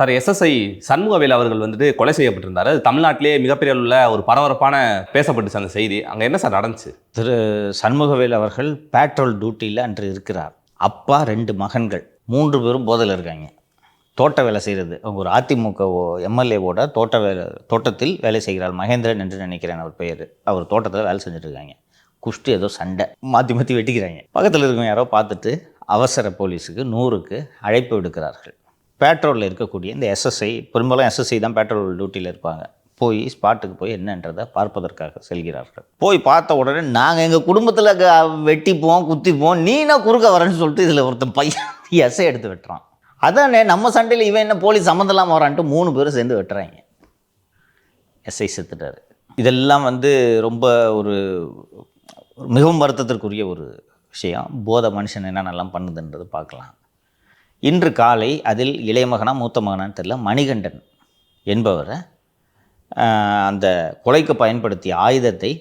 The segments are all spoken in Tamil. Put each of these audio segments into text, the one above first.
சார், எஸ்எஸ்ஐ சண்முகவேல் அவர்கள் வந்துட்டு கொலை செய்யப்பட்டிருந்தார். அது தமிழ்நாட்டிலே மிகப்பெரிய உள்ள ஒரு பரபரப்பான பேசப்பட்டுச்சு அந்த செய்தி. அங்கே என்ன சார் நடந்துச்சு? திரு சண்முகவேல் அவர்கள் பேட்ரோல் டியூட்டியில் அன்று இருக்கிறார். அப்பா 2 மகன்கள் 3 பேரும் போதையில் இருக்காங்க. தோட்ட வேலை செய்கிறது. அவங்க ஒரு அதிமுக எம்எல்ஏவோட தோட்டத்தில் வேலை செய்கிறார். மகேந்திரன் என்று நினைக்கிறேன் அவர் பெயர். அவர் தோட்டத்தில் வேலை செஞ்சுட்டு இருக்காங்க. குஷ்டு ஏதோ சண்டை மாற்றி மாற்றி வெட்டிக்கிறாங்க. பக்கத்தில் இருக்கவங்க யாரோ பார்த்துட்டு அவசர போலீஸுக்கு 100க்கு அழைப்பு விடுக்கிறார்கள். பேட்ரோலில் இருக்கக்கூடிய இந்த எஸ்எஸ்ஐ, பெரும்பாலும் எஸ்எஸ்ஐ தான் பேட்ரோல் டியூட்டியில் இருப்பாங்க. போய் ஸ்பாட்டுக்கு போய் என்னன்றதை பார்ப்பதற்காக செல்கிறார்கள். போய் பார்த்த உடனே நாங்கள் எங்கள் குடும்பத்தில் வெட்டிப்போம் குத்திப்போம், நீனா குறுக்க வரேன்னு சொல்லிட்டு இதில் ஒருத்தன் பையன் எஸ்ஐ எடுத்து வெட்டுறான். அதானே நம்ம சண்டையில் இவன் என்ன போலீஸ் சம்மந்தெல்லாம் வரான்ட்டு 3 பேரும் சேர்ந்து வெட்டுறாங்க. எஸ்ஐ செத்துட்டார். இதெல்லாம் ரொம்ப ஒரு மிகவும் வருத்தத்திற்குரிய ஒரு விஷயம். போதை மனுஷன் என்னென்னலாம் பண்ணுதுன்றது பார்க்கலாம். இன்று காலை அதில் இளைய மகனா மூத்த மகனான்னு தெரியல, மணிகண்டன் என்பவரை அந்த கொலைக்கு பயன்படுத்திய ஆயுதத்தை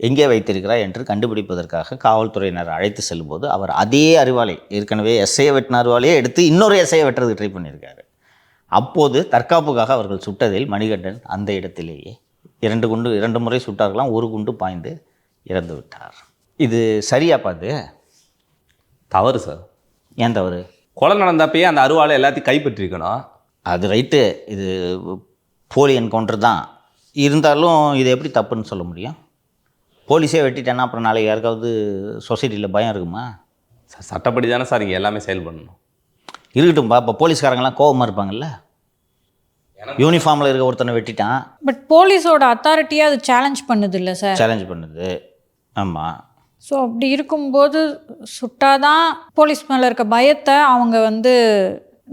எங்கே வைத்திருக்கிறார் என்று கண்டுபிடிப்பதற்காக காவல்துறையினர் அழைத்து செல்லும்போது அவர் அதே அரிவாளை, ஏற்கனவே எஸ்ஐயை வெட்டின அரிவாளையே எடுத்து இன்னொரு எஸ்ஐயை வெட்டுறதுக்கு ட்ரை பண்ணியிருக்காரு. அப்போது தற்காப்புக்காக அவர்கள் சுட்டதில் மணிகண்டன் அந்த இடத்திலேயே 2 முறை சுட்டார்களாம். 1 குண்டு பாய்ந்து இறந்து விட்டார். இது சரியா பார்த்து? தவறு சார். ஏன் தவறு? கொலை நடந்தப்பயே அந்த அருவாளை எல்லாத்தையும் கைப்பற்றிருக்கணும். அது ரைட்டு, இது போலி என்கவுண்டர் தான். இருந்தாலும் இது எப்படி தப்புன்னு சொல்ல முடியும்? போலீஸே வெட்டிட்டேன்னா அப்புறம் நாளைக்கு யாருக்காவது சொசைட்டியில் பயம் இருக்குமா? சார், சட்டப்படி தானே சார் இங்கே எல்லாமே செயல்படணும். இருக்கட்டும்பா. இப்போ போலீஸ்காரங்களாம் கோபமாக இருப்பாங்கல்ல. யூனிஃபார்மில் இருக்க ஒருத்தனை வெட்டிட்டான். பட் போலீஸோட அத்தாரிட்டியை அது சேலஞ்ச் பண்ணுது இல்லை சார்? சேலஞ்ச் பண்ணுது, ஆமாம். ஸோ அப்படி இருக்கும்போது சுட்டாதான் போலீஸ் மேலே இருக்க பயத்தை அவங்க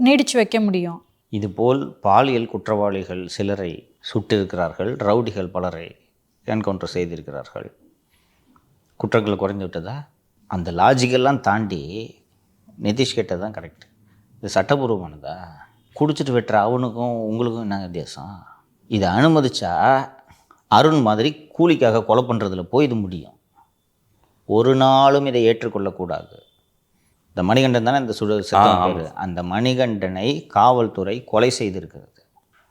நீடிச்சு வைக்க முடியும். இதுபோல் பாலியல் குற்றவாளிகள் சிலரை சுட்டிருக்கிறார்கள். ரவுடிகள் பலரை என்கவுண்டர் செய்திருக்கிறார்கள். குற்றங்கள் குறைந்து விட்டதா? அந்த லாஜிக்கெல்லாம் தாண்டி நிதிஷ் கேட்டது தான் கரெக்ட். இது சட்டபூர்வமானதா? குடிச்சிட்டு வெட்டுற அவனுக்கும் உங்களுக்கும் என்ன வித்தியாசம்? இதை அனுமதிச்சா அருண் மாதிரி கூலிக்காக கொலை பண்ணுறதுல போய் இது முடியும். ஒரு நாளும் இதை ஏற்றுக்கொள்ளக்கூடாது. இந்த மணிகண்டன் தானே இந்த பேர். அந்த மணிகண்டனை காவல்துறை கொலை செய்திருக்கிறது.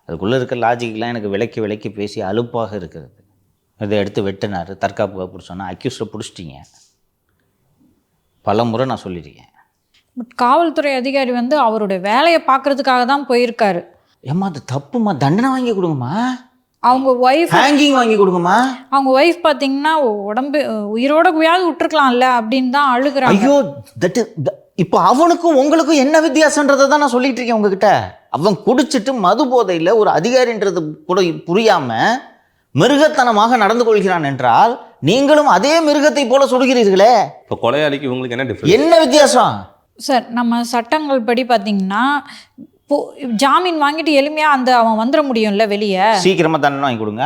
அதுக்குள்ளே இருக்க லாஜிக்கெலாம் எனக்கு விலக்கி பேசி அலுப்பாக இருக்கிறது. இதை எடுத்து வெட்டினார், தற்காப்புக்காக பிடிச்சோன்னா அக்யூஸ்டை பிடிச்சிட்டிங்க. பல முறை நான் சொல்லியிருக்கேன். பட் காவல்துறை அதிகாரி அவருடைய வேலையை பார்க்குறதுக்காக தான் போயிருக்காரு. ஏம்மா அது தப்புமா, தண்டனை வாங்கி கொடுங்கம்மா. அவங்க ஒய்ஃப் ஹேங்கிங் வாங்கி கொடுங்கம்மா. அவங்க ஒய்ஃப் பார்த்தீங்கன்னா உடம்பு உயிரோட குயாவது விட்டுருக்கலாம்ல அப்படின்னு தான் அழுகுறாங்க. ஐயோ, இப்போ அவனுக்கும் உங்களுக்கும் என்ன வித்தியாசன்றதை தான் நான் சொல்லிட்டு இருக்கேன் உங்ககிட்ட. அவன் குடிச்சிட்டு மது போதையில் ஒரு அதிகாரின்றது கூட புரியாமல் மிருகத்தனமாக நடந்து கொள்கிறான் என்றால் நீங்களும் அதே மிருகத்தை போல சொல்கிறீர்களே. இப்போ கொலையாளிக்கு இவங்களுக்கு என்ன டிஃபரன்ஸ்? என்ன வித்தியாசம் சார்? நம்ம சட்டங்கள் படி பார்த்தீங்கன்னா ஜாமீன் வாங்கிட்டு எளிமையாக அவன் வந்துட முடியும்ல வெளியே. சீக்கிரமாக தண்டனை வாங்கி கொடுங்க.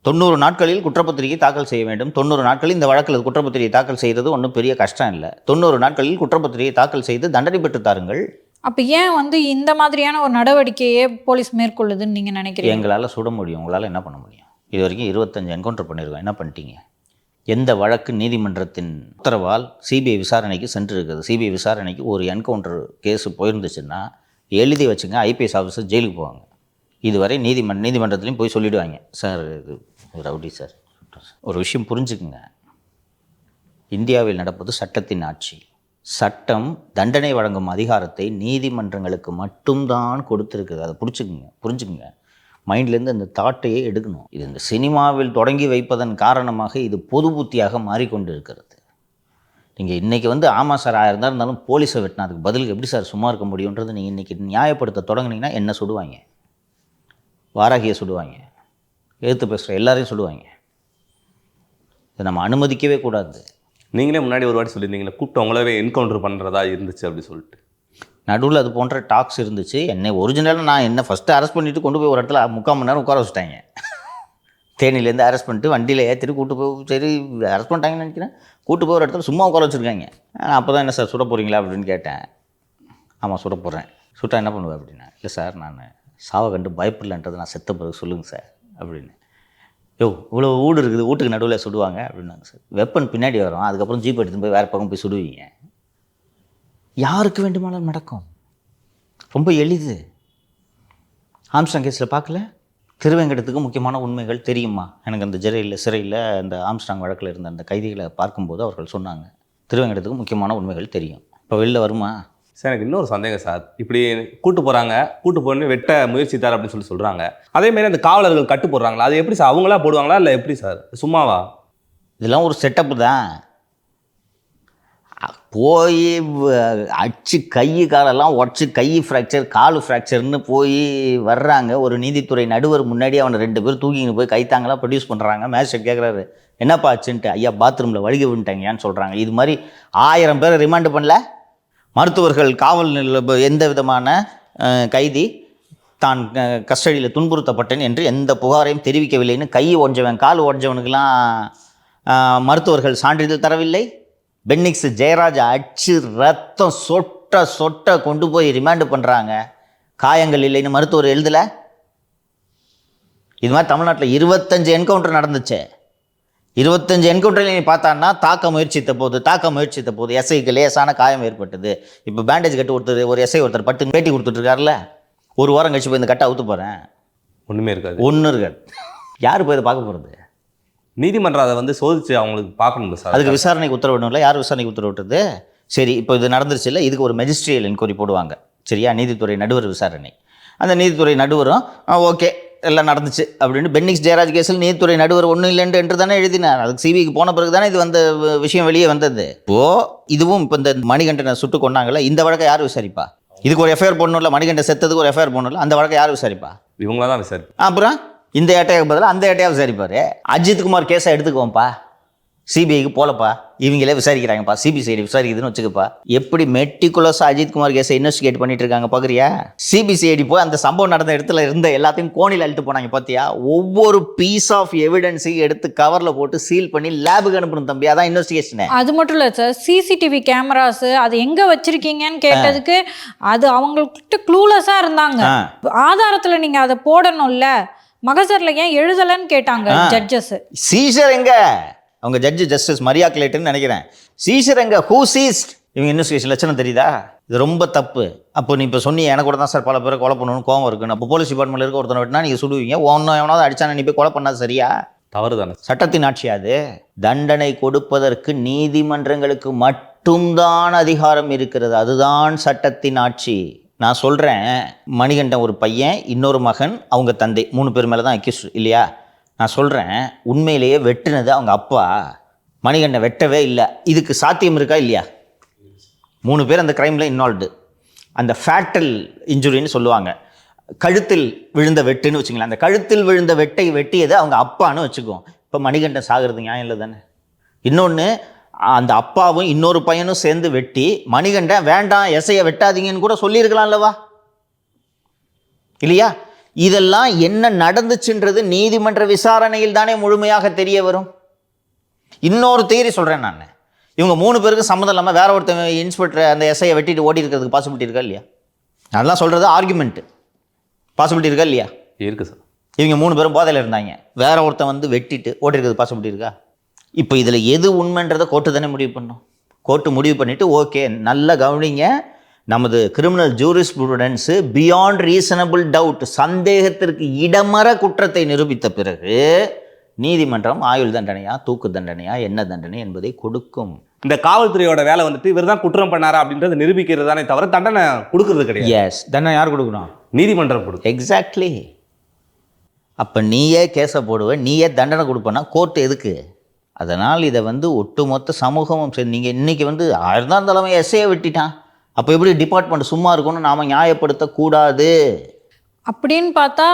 90 நாட்களில் குற்றப்பத்திரிகை தாக்கல் செய்ய வேண்டும். 90 நாட்களில் இந்த வழக்கில் குற்றப்பத்திரிகை தாக்கல் செய்கிறது ஒன்றும் பெரிய கஷ்டம் இல்லை. 90 நாட்களில் குற்றப்பத்திரிகை தாக்கல் செய்து தண்டனை பெற்று தாருங்கள். அப்போ ஏன் இந்த மாதிரியான ஒரு நடவடிக்கையே போலீஸ் மேற்கொள்ளுதுன்னு நீங்கள் நினைக்கிறீங்க? எங்களால் சுட முடியும், உங்களால் என்ன பண்ண முடியும்? இது வரைக்கும் 25 என்கவுண்டர் பண்ணியிருக்கோம். என்ன பண்ணிட்டீங்க? எந்த வழக்கு நீதிமன்றத்தின் உத்தரவால் சிபிஐ விசாரணைக்கு சென்று இருக்குது. சிபிஐ விசாரணைக்கு ஒரு என்கவுண்டர் கேஸு போயிருந்துச்சுன்னா எழுதி வச்சுங்க, ஐபிஎஸ் ஆஃபீஸர் ஜெயிலுக்கு போவாங்க. இதுவரை நீதிமன்றத்துலையும் போய் சொல்லிவிடுவாங்க, சார் இது ரவுடி சார். ஒரு விஷயம் புரிஞ்சுக்குங்க, இந்தியாவில் நடப்பது சட்டத்தின் ஆட்சி. சட்டம் தண்டனை வழங்கும் அதிகாரத்தை நீதிமன்றங்களுக்கு மட்டும்தான் கொடுத்துருக்குது. அதை புரிஞ்சுக்குங்க. மைண்ட்லேருந்து அந்த தாட்டையே எடுக்கணும். இது இந்த சினிமாவில் தொடங்கி வைப்பதன் காரணமாக இது பொது புத்தியாக மாறிக்கொண்டு இருக்கிறது. நீங்கள் இன்றைக்கி ஆமாம் சார் இருந்தாலும் போலீஸை வெட்டினா அதுக்கு பதிலுக்கு எப்படி சார் சும்மா இருக்க முடியுன்றது நீங்கள் இன்றைக்கி நியாயப்படுத்த தொடங்குனீங்கன்னா என்ன சுடுவாங்க? வாராகியை சுடுவாங்க, எதிர்த்து பேசுகிற எல்லாரையும் சுடுவாங்க. இதை நம்ம அனுமதிக்கவே கூடாது. நீங்களே முன்னாடி ஒரு வாட்டி சொல்லியிருந்தீங்களே, கூப்பிட்டு உங்களவே என்கவுண்டர் பண்ணுறதா இருந்துச்சு அப்படி சொல்லிட்டு. நடுவில் அது போன்ற டாக்ஸ் இருந்துச்சு. ஒரிஜினலாக நான் ஃபஸ்ட்டு அரெஸ்ட் பண்ணிவிட்டு கொண்டு போய் ஒரு இடத்துல 3/4 மணி நேரம் உட்கார வச்சுட்டாங்க. தேனிலேருந்து அரெஸ்ட் பண்ணிட்டு வண்டியில் ஏற்றிட்டு கூட்டு போய், சரி அரெஸ்ட் பண்ணிட்டாங்கன்னு நினைக்கிறேன், கூட்டு போய் ஒரு இடத்துல சும்மா உட்கார வச்சுருக்காங்க. அப்போ தான் என்ன சார் சுட போகிறீங்களா அப்படின்னு கேட்டேன். ஆமாம் சுட போகிறேன். சுட்டா என்ன பண்ணுவேன் அப்படின்னா, இல்லை சார் நான் சாவை கண்டு பயப்படலன்றது நான் செத்த பிறகு சொல்லுங்கள் சார் அப்படின்னு. இவ்வளோ வீடு இருக்குது, வீட்டுக்கு நடுவில் சுடுவாங்க அப்படின்னாங்க சார். வெப்பன் பின்னாடி வரும், அதுக்கப்புறம் ஜீப் எடுத்துன்னு போய் வேறு பக்கம் போய் சுடுவீங்க. யாருக்கு வேண்டுமானாலும் நடக்கும், ரொம்ப எளிது. ஆம்ஸ்ட்ராங் கேஸில் பார்க்கல? திருவேங்கடத்துக்கு முக்கியமான உண்மைகள் தெரியுமா? எனக்கு அந்த சிறையில் அந்த ஆம்ஸ்ட்ராங் வழக்கில் இருந்த அந்த கைதிகளை பார்க்கும்போது அவர்கள் சொன்னாங்க, திருவேங்கடத்துக்கு முக்கியமான உண்மைகள் தெரியும். இப்போ வெளில வருமா? சார் எனக்கு இன்னொரு சந்தேகம் சார். இப்படி கூட்டு போனே வெட்ட முயற்சித்தார் அப்படின்னு சொல்கிறாங்க. அதேமாதிரி அந்த காவலர்கள் கட்டு போடுறாங்களா, அது எப்படி சார்? அவங்களா போடுவாங்களா இல்லை எப்படி சார்? சும்மாவா? இதெல்லாம் ஒரு செட்டப்பு தான். போய் அடிச்சு கை காலெல்லாம் உடச்சி கை ஃப்ராக்சர் காலு ஃப்ராக்சர்னு போய் வர்றாங்க. ஒரு நீதித்துறை நடுவர் முன்னாடி அவனை 2 பேர் தூக்கின்னு போய் கைத்தாங்களாம் ப்ரொடியூஸ் பண்ணுறாங்க. மேஜிஸ்ட்ரேட் கேட்குறாரு, என்னப்பா ஆச்சுன்ட்டு. ஐயா பாத்ரூமில் வழுகி விட்டாங்கன்னு சொல்கிறாங்க. இது மாதிரி 1000 பேரை ரிமாண்டு பண்ணல. மருத்துவர்கள் காவல் எந்த விதமான கைதி தான் கஸ்டடியில் துன்புறுத்தப்பட்டேன் என்று எந்த புகாரையும் தெரிவிக்கவில்லைன்னு கை உடஞ்சவன் கால் உடஞ்சவனுக்கெல்லாம் மருத்துவர்கள் சான்றிதழ் தரவில்லை. பென்னிக்ஸ் ஜெயராஜ் அடிச்சு ரத்தம் சொட்ட கொண்டு போய் ரிமாண்டு பண்ணுறாங்க. காயங்கள் இல்லைன்னு மருத்துவர் எழுதலை. இது மாதிரி தமிழ்நாட்டில் 25 என்கவுண்டர் நடந்துச்சு. 25 என்கவுண்டரில் நீ பார்த்தான்னா தாக்க முயற்சித்த போது எஸ்ஐக்கு லேசான காயம் ஏற்பட்டது. இப்போ பேண்டேஜ் கட்டு ஒரு எஸ்ஐ ஒருத்தர் பட்டு பேட்டி கொடுத்துட்ருக்காருல, 1 வாரம் கழிச்சு போய் இந்த கட்டை அவுத்து போகிறேன், ஒன்றுமே இருக்காது. யார் போய் இதை பார்க்க போகிறது? நீதிமன்றம் அதை சோதிச்சு அவங்களுக்கு பார்க்கணும் சார். அதுக்கு விசாரணைக்கு உத்தரவிடணும்ல. யார் விசாரணைக்கு உத்தரவிட்டது? சரி, இப்போ இது நடந்துருச்சு இல்லை, இதுக்கு ஒரு மெஜிஸ்ட்ரியல் என்கொயரி போடுவாங்க. சரியா? நீதித்துறை நடுவர் விசாரணை. அந்த நீதித்துறை நடுவரும் ஓகே எல்லாம் நடந்துச்சு அப்படின்னு பென்னிக்ஸ் ஜெயராஜ் கேஸில் நீதித்துறை நடுவர் ஒன்றும் இல்லைன்னு என்று தானே எழுதினார். அதுக்கு சிபிக்கு போன பிறகு தானே இது விஷயம் வெளியே வந்தது. இதுவும் இப்போ இந்த மணிகண்டனை சுட்டு கொண்டாங்கல்ல, இந்த வழக்கை யார் விசாரிப்பா? இதுக்கு ஒரு எஃப்ஐஆர் போடணும்ல, மணிகண்டன் செத்ததுக்கு ஒரு எஃப்ஐஆர் போடணும்ல, அந்த வழக்கை யார் விசாரிப்பா? இவங்கள தான் விசாரிப்பா. அப்புறம் இந்த ஏட்டையாக பதிலாக அந்த ஏட்டையாக விசாரிப்பார். அஜித் குமார் கேஸை எடுத்துக்குவோம்ப்பா, சிபிஐக்கு போலப்பா, இவங்களே விசாரிக்கிறாங்கப்பா, சிபிசிஐடி விசாரிக்குதுன்னு வச்சுக்கப்பா. எப்படி மெட்டிகுலஸாக அஜித் குமார் கேஸை இன்வெஸ்டிகேட் பண்ணிட்டு இருக்காங்க பார்க்குறியா? சிபிசிஐடி போய் அந்த சம்பவம் நடந்த இடத்துல இருந்த எல்லாத்தையும் கோணில் அழுத்து போனாங்க பார்த்தியா? ஒவ்வொரு பீஸ் ஆஃப் எவிடன்ஸையும் எடுத்து கவரில் போட்டு சீல் பண்ணி லேபுக்கு அனுப்பணும் தம்பி. அதான் இன்வெஸ்டிகேஷனு. அது மட்டும் இல்லை சார், சிசிடிவி கேமராஸ் அது எங்கே வச்சிருக்கீங்கன்னு கேட்டதுக்கு அது அவங்கள்கிட்ட க்ளூலெஸ்ஸாக இருந்தாங்க. ஆதாரத்தில் நீங்கள் அதை போடணும்ல, மகசரில் ஏன் எழுதலைன்னு கேட்டாங்க ஜட்ஜஸ். சீசர் எங்க? அவங்க ஜஸ்டிஸ் மரியா கிளேட்டுன்னு நினைக்கிறேன். சீசர் எங்க? Who ceased? இவங்க இன்வெஸ்டிகேஷன் லட்சணம் தெரியுதா? இது ரொம்ப தப்பு. அப்போ நீ இப்போ சொன்னீங்க எனக்கு கூட தான் சார் பல பேரை கொலை பண்ணணும்னு கோவம் இருக்குன்னு. அப்போ போலீஸ் டிபார்ட்மெண்ட்டில் இருக்க ஒருத்தனை விட்டுனா நீங்கள் சுடுவீங்க. ஒன்றும் எவனாவது அடிச்சானே நீ போய் கொலை பண்ணாது சரியா? தவறு தானே? சட்டத்தின் ஆட்சியாது. தண்டனை கொடுப்பதற்கு நீதிமன்றங்களுக்கு மட்டும்தான் அதிகாரம் இருக்கிறது. அதுதான் சட்டத்தின் ஆட்சி. நான் சொல்கிறேன், மணிகண்டன் ஒரு பையன், இன்னொரு மகன், அவங்க தந்தை, 3 பேர் மேலே தான் அக்யூஸ்ட் இல்லையா? நான் சொல்கிறேன், உண்மையிலேயே வெட்டுனது அவங்க அப்பா, மணிகண்டன் வெட்டவே இல்லை. இதுக்கு சாத்தியம் இருக்கா இல்லையா? 3 பேர் அந்த க்ரைமில் இன்வால்வ்டு. அந்த ஃபேட்டல் இன்ஜுரின்னு சொல்லுவாங்க, கழுத்தில் விழுந்த வெட்டுன்னு வச்சுங்களேன். அந்த கழுத்தில் விழுந்த வெட்டை வெட்டியது அவங்க அப்பான்னு வச்சுக்குவோம். இப்போ மணிகண்டன் சாகிறது நியாயம் இல்லை தானே? இன்னொன்று, அந்த அப்பாவும் இன்னொரு பையனும் சேர்ந்து வெட்டி மணிகண்டன் வேண்டாம் எஸ்ஐயை வெட்டாதீங்கன்னு கூட சொல்லியிருக்கலாம் அல்லவா? இல்லையா? இதெல்லாம் என்ன நடந்துச்சுன்றது நீதிமன்ற விசாரணையில் தானே முழுமையாக தெரிய வரும். இன்னொரு தியரி சொல்கிறேன் நான். இவங்க 3 பேருக்கு சம்மந்தம் இல்லாமல் வேற ஒருத்தர் இன்ஸ்பெக்டர் அந்த எஸ்ஐயை வெட்டிட்டு ஓடி இருக்கிறதுக்கு பாசிபிலிட்டி இருக்கா இல்லையா? அதெல்லாம் சொல்கிறது ஆர்குமெண்ட்டு. பாசிபிலிட்டி இருக்கா இல்லையா? இருக்குது சார். இவங்க 3 பேரும் போதையில் இருந்தாங்க, வேற ஒருத்தன் வெட்டிட்டு ஓடி இருக்கிறது பாசிபிலிட்டி இருக்கா? இப்போ இதில் எது உண்மைன்றதை கோர்ட்டு தானே முடிவு பண்ணும். கோர்ட்டு முடிவு பண்ணிவிட்டு ஓகே நல்லா கவனிங்க, நமது கிரிமினல் ஜூரிஸ்ப்ரூடன்ஸு பியாண்ட் ரீசனபிள் டவுட், சந்தேகத்திற்கு இடமற குற்றத்தை நிரூபித்த பிறகு நீதிமன்றம் ஆயுள் தண்டனையா தூக்கு தண்டனையா என்ன தண்டனை என்பதை கொடுக்கும். இந்த காவல்துறையோட வேலை இவர் தான் குற்றம் பண்ணாரா அப்படின்றத நிரூபிக்கிறது தானே தவிர தண்டனை கொடுக்கறது கிடையாது. எஸ், தண்டனை யார் கொடுக்கணும்? நீதிமன்றம் கொடுக்கும். எக்ஸாக்ட்லி. அப்போ நீயே கேஸை போடுவ, நீயே தண்டனை கொடுப்பேன்னா கோர்ட்டு எதுக்கு? அதனால் இதை ஒட்டுமொத்த சமூகமும் சரி, நீங்கள் இன்றைக்கி 1000 தான் தலைமை எஸ்ஐயை வெட்டிட்டான், அப்போ எப்படி டிபார்ட்மெண்ட் சும்மா இருக்கும்னு நாம் நியாயப்படுத்தக்கூடாது. அப்படின்னு பார்த்தா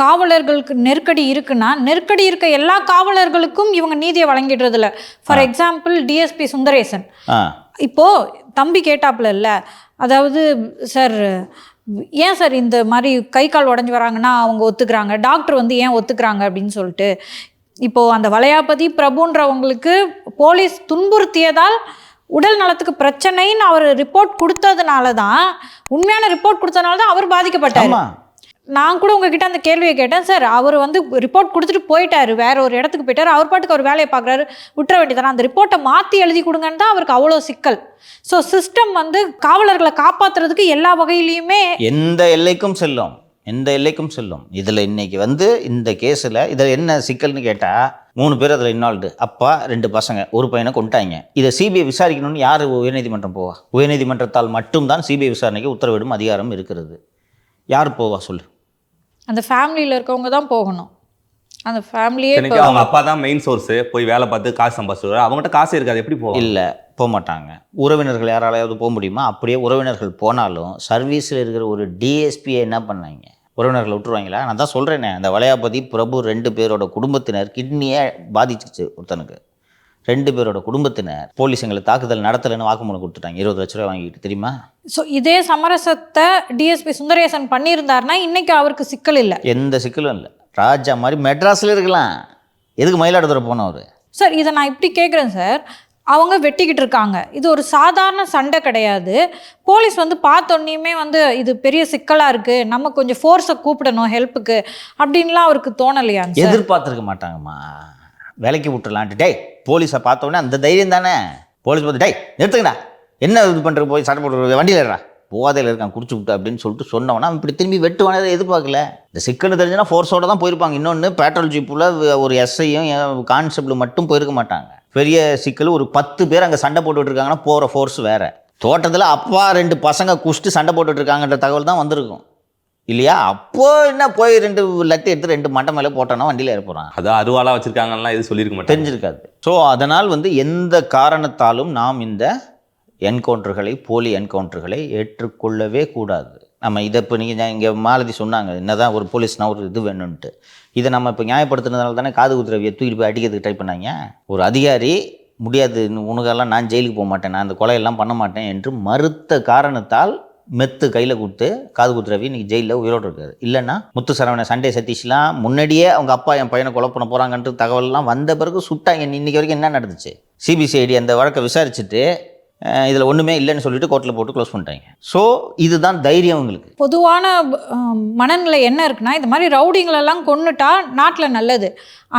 காவலர்களுக்கு நெருக்கடி இருக்குன்னா, நெருக்கடி இருக்க எல்லா காவலர்களுக்கும் இவங்க நீதியை வழங்கிடுறதில்ல. ஃபார் எக்ஸாம்பிள் டிஎஸ்பி சுந்தரேசன் இப்போது தம்பி கேட்டாப்புல இல்லை, அதாவது சார் ஏன் சார் இந்த மாதிரி கை கால் உடஞ்சி வராங்கன்னா அவங்க ஒத்துக்கிறாங்க, டாக்டர் ஏன் ஒத்துக்கிறாங்க அப்படின்னு சொல்லிட்டு. இப்போது அந்த வளையாபதி பிரபுன்றவங்களுக்கு போலீஸ் துன்புறுத்தியதால் உடல் நலத்துக்கு பிரச்சனைன்னு அவர் ரிப்போர்ட் கொடுத்ததுனால தான், உண்மையான ரிப்போர்ட் கொடுத்ததுனால தான் அவர் பாதிக்கப்பட்டார். நான் கூட உங்ககிட்ட அந்த கேள்வியை கேட்டேன், சார் அவர் ரிப்போர்ட் கொடுத்துட்டு போயிட்டாரு, வேற ஒரு இடத்துக்கு போயிட்டார், அவர் பாட்டுக்கு அவர் வேலையை பார்க்குறாரு, விட்டுற வேண்டியதானே, அந்த ரிப்போர்ட்டை மாற்றி எழுதி கொடுங்கன்னு தான் அவருக்கு அவ்வளோ சிக்கல். ஸோ சிஸ்டம் காவலர்களை காப்பாற்றுறதுக்கு எல்லா வகையிலையுமே எந்த எல்லைக்கும் செல்லும். எந்த எல்லைக்கும் செல்லும். இதில் இன்னைக்கு இந்த கேஸில் இதில் என்ன சிக்கல்னு கேட்டால் 3 பேர் அதில் இன்வால்வ்டு. அப்பா 2 பசங்க, ஒரு பையனை கொண்டுட்டாங்க. இதை சிபிஐ விசாரிக்கணும்னு யார் உயர்நீதிமன்றம் போவா? உயர்நீதிமன்றத்தால் மட்டும்தான் சிபிஐ விசாரணைக்கு உத்தரவிடும் அதிகாரம் இருக்கிறது. யார் போவா சொல்லு? அந்த ஃபேமிலியில் இருக்கவங்க தான் போகணும். அந்த ஃபேமிலியே எனக்கு அவங்க அப்பா தான் மெயின் சோர்ஸ், போய் வேலை பார்த்து காசு சம்பாதிச்சு அவங்ககிட்ட காசு இருக்காது, எப்படி போகும்? இல்லை, போக மாட்டாங்க. உறவினர்கள் யாராலையாவது போக முடியுமா? அப்படியே உறவினர்கள் போனாலும் சர்வீஸில் இருக்கிற ஒரு டிஎஸ்பியை என்ன பண்ணாங்க? உறவினர்களை விட்டுருவாங்களா? நான் தான் சொல்கிறேனே, அந்த வளையாபதி பிரபு 2 பேரோட குடும்பத்தினர் கிட்னியே பாதிச்சிச்சு. ஒருத்தனுக்கு 2 பேரோட குடும்பத்தினர் போலீஸ் எங்களை தாக்குதல் நடத்தலைன்னு வாக்குமூலம் கொடுத்துட்டாங்க. 20 லட்ச ரூபாய் வாங்கிட்டு, தெரியுமா? ஸோ இதே சமரசத்தை டிஎஸ்பி சுந்தரேசன் பண்ணியிருந்தாருன்னா இன்னைக்கு அவருக்கு சிக்கல் இல்லை. எந்த சிக்கலும் இல்லை. ராஜா மாதிரி மெட்ராஸில் இருக்கலாம். எதுக்கு மயிலாடுதுறை போனவர்? சார் இதை நான் இப்படி கேட்குறேன் சார், அவங்க வெட்டிக்கிட்டு இருக்காங்க, இது ஒரு சாதாரண சண்டை கிடையாது. போலீஸ் பார்த்தோன்னையுமே இது பெரிய சிக்கலாக இருக்குது, நம்ம கொஞ்சம் ஃபோர்ஸை கூப்பிடணும் ஹெல்ப்புக்கு அப்படின்லாம் அவருக்கு தோணலையா? எதிர்பார்த்துருக்க மாட்டாங்கம்மா. வேலைக்கு விட்டுலான்ட்டு டேய் போலீஸை பார்த்தோன்னே அந்த தைரியம் தானே. போலீஸ் பார்த்து டேய் நிறுத்துங்கடா, என்ன இது பண்ணுற, போய் சட்டை போட்டு வண்டியில் ஏறா, போதையில் இருக்கான், குடிச்சு விட்டு அப்படின்னு சொல்லிட்டு சொன்னவனா இப்படி திரும்பி வெட்டுவானதை எதிர்பார்க்கல. இந்த சிக்கல் தெரிஞ்சுன்னா ஃபோர்ஸோடு தான் போயிருப்பாங்க. இன்னொன்று பேட்ரோல் ஜீப்பில் ஒரு எஸ்ஐயும் கான்ஸ்டபிள் மட்டும் போயிருக்க மாட்டாங்க. பெரிய சிக்கல் ஒரு 10 பேர் அங்கே சண்டை போட்டுட்டு இருக்காங்கன்னா போகிற ஃபோர்ஸ் வேறு. தோட்டத்தில் அப்பா 2 பசங்க குஷ்டு சண்டை போட்டுட்டு இருக்காங்கன்ற தகவல் தான் வந்திருக்கும் இல்லையா? அப்போ என்ன போய் 2 லட்டு எடுத்து 2 மண்டை மேலே போட்டோன்னா வண்டியில் ஏற போகிறான். அதான் அருவாளாக வச்சுருக்காங்கலாம் எதுவும் சொல்லியிருக்க மாட்டேன், தெரிஞ்சிருக்காது. ஸோ அதனால் எந்த காரணத்தாலும் நாம் இந்த என்கவுண்டர்களை, போலி என்கவுண்டர்களை ஏற்றுக்கொள்ளவே கூடாது. நம்ம இதை இப்போ நீங்கள் இங்கே மாலதி சொன்னாங்க, என்னதான் ஒரு போலீஸ்னா ஒரு இது வேணும்ன்ட்டு. இதை நம்ம இப்போ நியாயப்படுத்துனதுனால தானே காது குத்துறவியை தூக்கிட்டு போய் அடிக்கிறதுக்கு ட்ரை பண்ணாங்க. ஒரு அதிகாரி முடியாது, உனக்கெல்லாம் நான் ஜெயிலுக்கு போக மாட்டேன், நான் அந்த கொலையெல்லாம் பண்ண மாட்டேன் என்று மறுத்த காரணத்தால் மெத்து கையில் கொடுத்து காது குத்துறவி இன்னைக்கு ஜெயிலில் உயிரோடு இருக்காரு. இல்லைன்னா முத்து சரவண, சண்டே சதீஷ்லாம் முன்னாடியே அவங்க அப்பா என் பையனை கொலை பண்ண போகிறாங்கன்ற தகவல்லாம் வந்த பிறகு சுட்டாங்க. இன்றைக்கி வரைக்கும் என்ன நடந்துச்சு? சிபிசிஐடி அந்த வழக்கை விசாரிச்சுட்டு இதில் ஒன்றுமே இல்லைன்னு சொல்லிட்டு கோர்ட்டில் போட்டு க்ளோஸ் பண்ணிட்டாங்க. ஸோ இதுதான் தைரியம் உங்களுக்கு. பொதுவான மனநிலை என்ன இருக்குன்னா, இந்த மாதிரி ரவுடிங்களெல்லாம் கொன்னுட்டா நாட்டில் நல்லது,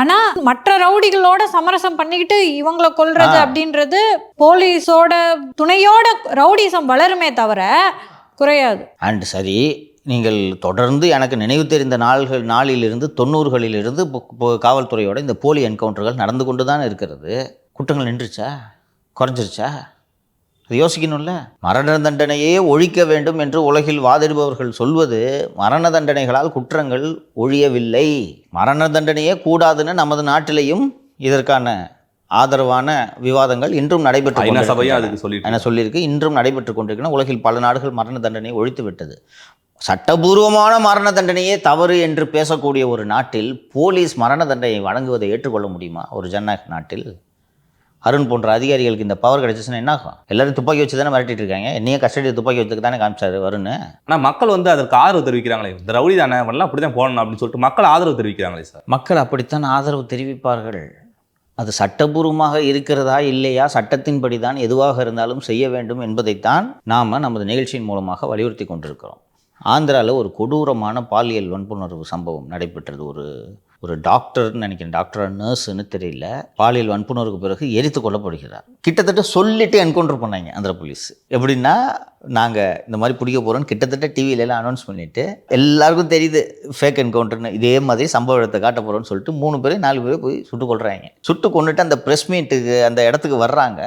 ஆனால் மற்ற ரவுடிகளோட சமரசம் பண்ணிக்கிட்டு இவங்களை கொல்றது அப்படின்றது போலீஸோட துணையோட ரவுடிசம் வளருமே தவிர குறையாது. அண்ட் சரி, நீங்கள் தொடர்ந்து எனக்கு நினைவு தெரிந்த நாளிலிருந்து 90களிலிருந்து காவல்துறையோட இந்த போலி என்கவுண்டர்கள் நடந்து கொண்டு தான் இருக்கிறது. குற்றங்கள் நின்றுச்சா, குறைஞ்சிருச்சா? அது யோசிக்கணும்ல. மரண தண்டனையே ஒழிக்க வேண்டும் என்று உலகில் வாதிடுபவர்கள் சொல்வது மரண தண்டனைகளால் குற்றங்கள் ஒழியவில்லை. மரண தண்டனையே கூடாதுன்னு நமது நாட்டிலையும் இதற்கான ஆதரவான விவாதங்கள் இன்றும் நடைபெற்று என்ன சொல்லியிருக்கு, இன்றும் நடைபெற்று கொண்டிருக்கின்றன. உலகில் பல நாடுகள் மரண தண்டனையை ஒழித்து விட்டது. சட்டபூர்வமான மரண தண்டனையே தவறு என்று பேசக்கூடிய ஒரு நாட்டில் போலீஸ் மரண தண்டனையை வழங்குவதை ஏற்றுக்கொள்ள முடியுமா? ஒரு ஜனநாயக நாட்டில் அருண் போன்ற அதிகாரிகளுக்கு இந்த பவர் கிடைச்சிச்சுன்னா என்ன ஆகும்? எல்லாரும் துப்பாக்கி வச்சு தானே மிரட்டிட்டு இருக்காங்க. என்னையே கஸ்டடி துப்பாக்கி வச்சுக்கு தானே காமிச்சாரு வருண். ஆனால் மக்கள் அதற்கு ஆதரவு தெரிவிக்கிறாங்களே, இந்த ரவுடி தானே வரலாம் அப்படி தான் போடணும் அப்படின்னு சொல்லிட்டு மக்கள் ஆதரவு தெரிவிக்கிறாங்களே சார். மக்கள் அப்படித்தான் ஆதரவு தெரிவிப்பார்கள். அது சட்டபூர்வமாக இருக்கிறதா இல்லையா, சட்டத்தின்படி தான் எதுவாக இருந்தாலும் செய்ய வேண்டும் என்பதைத்தான் நாம் நமது நிகழ்ச்சியின் மூலமாக வலியுறுத்தி கொண்டிருக்கிறோம். ஆந்திராவில் ஒரு கொடூரமான பாலியல் வன்புணர்வு சம்பவம் நடைபெற்றது. ஒரு டாக்டர்னு நினைக்கிறேன், டாக்டர் நர்ஸுன்னு தெரியல, பாலியல் வன்புணர்வுக்கு பிறகு எரித்து கொல்லப்படுகிறார். கிட்டத்தட்ட சொல்லிட்டு என்கவுண்டர் பண்ணாங்க ஆந்திரா போலீஸ். எப்படின்னா, நாங்கள் இந்த மாதிரி பிடிக்க போகிறோன்னு கிட்டத்தட்ட டிவியிலலாம் அனௌன்ஸ் பண்ணிவிட்டு எல்லாருக்கும் தெரியுது ஃபேக் என்கவுண்டர்னு. இதே மாதிரி சம்பவ இடத்தை காட்ட போகிறோன்னு சொல்லிட்டு 3 பேர் 4 பேர் போய் சுட்டு கொள்கிறாங்க. சுட்டு கொண்டுட்டு அந்த ப்ரெஸ் மீட்டுக்கு அந்த இடத்துக்கு வர்றாங்க.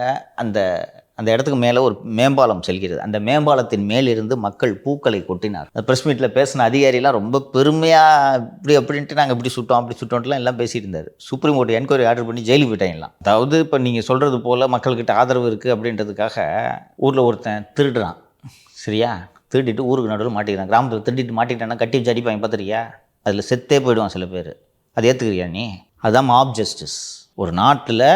அந்த இடத்துக்கு மேலே ஒரு மேம்பாலம் செல்கிறது. அந்த மேம்பாலத்தின் மேலிருந்து மக்கள் பூக்களை கொட்டினார். அந்த ப்ரெஸ் மீட்டில் பேசின அதிகாரிலாம் ரொம்ப பெருமையாக இப்படி அப்படின்ட்டு நாங்கள் இப்படி சுட்டோம் அப்படி சுட்டோன்ட்டுலாம் எல்லாம் பேசிட்டு இருந்தார். சுப்ரீம் கோர்ட் என்கொயரி ஆர்டர் பண்ணி ஜெயிலுக்கு போயிட்டாங்கலாம். அதாவது இப்போ நீங்கள் சொல்கிறது போல் மக்கள்கிட்ட ஆதரவு இருக்குது அப்படின்றதுக்காக ஊரில் ஒருத்தன் திருடுறான், சரியா? திருடிட்டு ஊருக்கு நடுவில் மாட்டிக்கிறான். கிராமத்தில் திருடிட்டு மாட்டிக்கிட்டான்னா கட்டி வச்சு அடிப்பாங்க, பார்த்துறியா? அதில் செத்தே போயிடுவான் சில பேர். அது ஏற்றுக்கிறியா நீ? அதுதான் மாப் ஜஸ்டிஸ். ஒரு நாட்டில்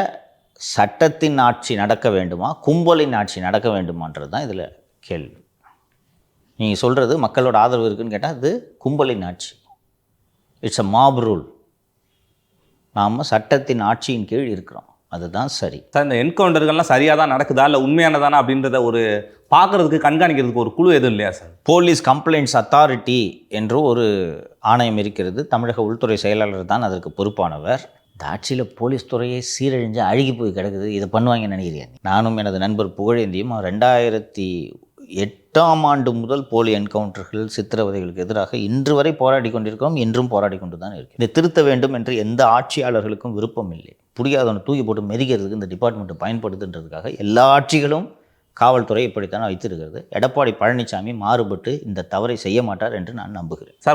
சட்டத்தின் ஆட்சி நடக்க வேண்டுமா, கும்பலின் ஆட்சி நடக்க வேண்டுமான்றது தான் இதில் கேள்வி. நீங்கள் சொல்கிறது மக்களோட ஆதரவு இருக்குதுன்னு கேட்டால் அது கும்பலின் ஆட்சி. It's a mop rule. நாம் சட்டத்தின் ஆட்சியின் கீழ் இருக்கிறோம், அதுதான் சரி. சார், இந்த என்கவுண்டர்கள்லாம் சரியாக தான் நடக்குதா இல்லை உண்மையானதானா அப்படின்றத ஒரு பார்க்குறதுக்கு, கண்காணிக்கிறதுக்கு ஒரு குழு எதுவும் இல்லையா சார்? போலீஸ் கம்ப்ளைண்ட்ஸ் அத்தாரிட்டி என்று ஒரு ஆணையம் இருக்கிறது. தமிழக உள்துறை செயலாளர் தான் அதற்கு பொறுப்பானவர். இந்த ஆட்சியில் போலீஸ் துறையை சீரழிஞ்சு அழுகி போய் கிடக்குது. இதை பண்ணுவாங்கன்னு நினைக்கிறேன். நானும் எனது நண்பர் புகழேந்தியும் 2007 8ஆம் ஆண்டு முதல் போலி என்கவுண்டர்கள் சித்திரவதைகளுக்கு எதிராக இன்று வரை போராடி கொண்டிருக்கிறோம், இன்றும் போராடி கொண்டு தான் இருக்கு. இதை திருத்த வேண்டும் என்று எந்த ஆட்சியாளர்களுக்கும் விருப்பம் இல்லை. புரியாதவனை தூக்கி போட்டு மெதிக்கிறதுக்கு இந்த டிபார்ட்மெண்ட்டை பயன்படுத்துன்றதுக்காக எல்லா ஆட்சிகளும் காவல்துறை இப்படித்தான் வைத்திருக்கிறது. எடப்பாடி பழனிசாமி மாறுபட்டு இந்த தவறை செய்ய மாட்டார் என்று நான் நம்புகிறேன். சார்